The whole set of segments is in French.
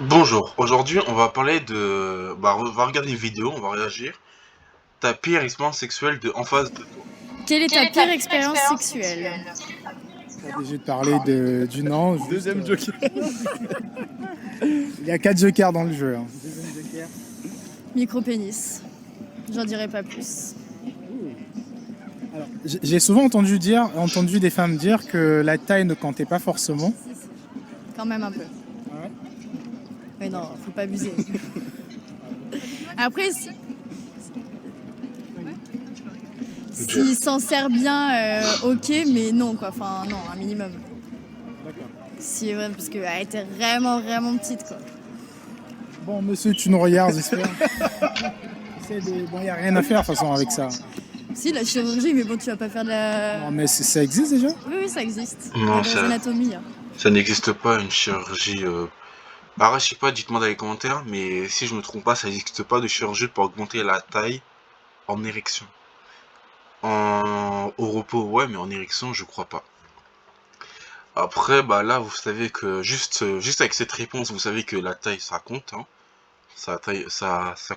Bonjour, aujourd'hui on va parler de... on va regarder une vidéo, on va réagir. Ta pire expérience sexuelle de en face de toi. Quelle est Quelle ta est ta pire pire expérience expérience sexuelle? sexuelle? Pas obligé de parler du non. Deuxième joker. Il y a 4 jokers dans le jeu, hein. Deuxième joker. Micro-pénis. J'en dirai pas plus. Alors, j'ai souvent entendu des femmes dire que la taille ne comptait pas forcément. Quand même un peu. Ah ouais. Mais non, faut pas abuser. Après, s'il s'en sert bien, ok, mais non, quoi. Enfin, non, un minimum. D'accord. Si, ouais, parce qu'elle était vraiment, vraiment petite, quoi. Bon, monsieur, tu nous regardes, j'espère. Bon, il n'y a rien à faire de toute façon avec ça. Si, la chirurgie, mais bon, tu vas pas faire de la... Non, mais ça existe déjà? Oui, oui, ça existe. Non, Dans l'anatomie, hein. ça n'existe pas une chirurgie... Alors, je sais pas, dites-moi dans les commentaires, mais si je me trompe pas, ça n'existe pas de chirurgie pour augmenter la taille en érection. Au repos, ouais, mais en érection, je crois pas. Après, bah là, vous savez que juste avec cette réponse, vous savez que la taille, ça compte, hein. Ça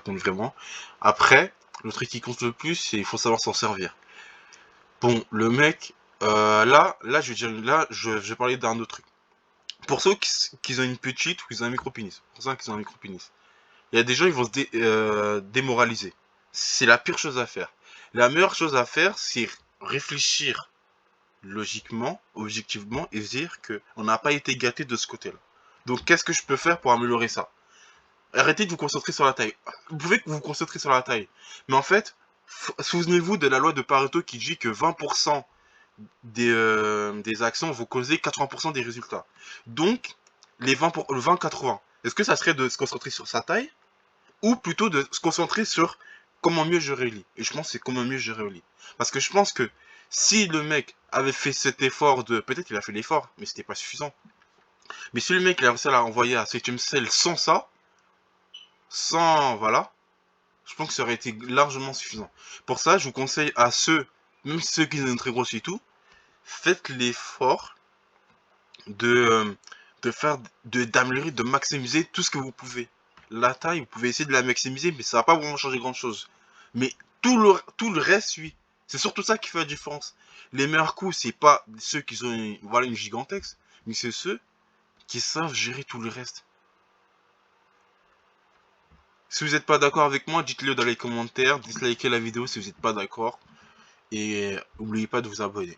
compte vraiment. Après, le truc qui compte le plus, c'est il faut savoir s'en servir. Bon, le mec, je veux dire, je vais parler d'un autre truc. Pour ceux qui ont une petite ou qui ont un micro-pénis, pour ceux qui ont un micro-pénis, il y a des gens, ils vont démoraliser. C'est la pire chose à faire. La meilleure chose à faire, c'est réfléchir logiquement, objectivement, et se dire que on n'a pas été gâté de ce côté-là. Donc, qu'est-ce que je peux faire pour améliorer ça? Arrêtez de vous concentrer sur la taille. Vous pouvez vous concentrer sur la taille. Mais en fait, souvenez-vous de la loi de Pareto qui dit que 20% des actions vont causer 80% des résultats. Donc, le 20-80, est-ce que ça serait de se concentrer sur sa taille ou plutôt de se concentrer sur comment mieux je relis? Et je pense que c'est comment mieux je relis. Parce que je pense que si le mec avait fait cet effort de... Peut-être qu'il a fait l'effort, mais c'était pas suffisant. Mais si le mec il a réussi à l'envoyer à 7ème ciel sans ça, sans... Voilà, je pense que ça aurait été largement suffisant. Pour ça, je vous conseille à ceux, même ceux qui ont une très grosse et tout, faites l'effort de, de faire, d'améliorer, de maximiser tout ce que vous pouvez. La taille, vous pouvez essayer de la maximiser, mais ça va pas vraiment changer grand chose. Mais tout le reste, oui. C'est surtout ça qui fait la différence. Les meilleurs coups, c'est pas ceux qui ont voilà, une gigantesque, mais c'est ceux qui savent gérer tout le reste. Si vous n'êtes pas d'accord avec moi, dites-le dans les commentaires, dislikez la vidéo si vous n'êtes pas d'accord. Et n'oubliez pas de vous abonner.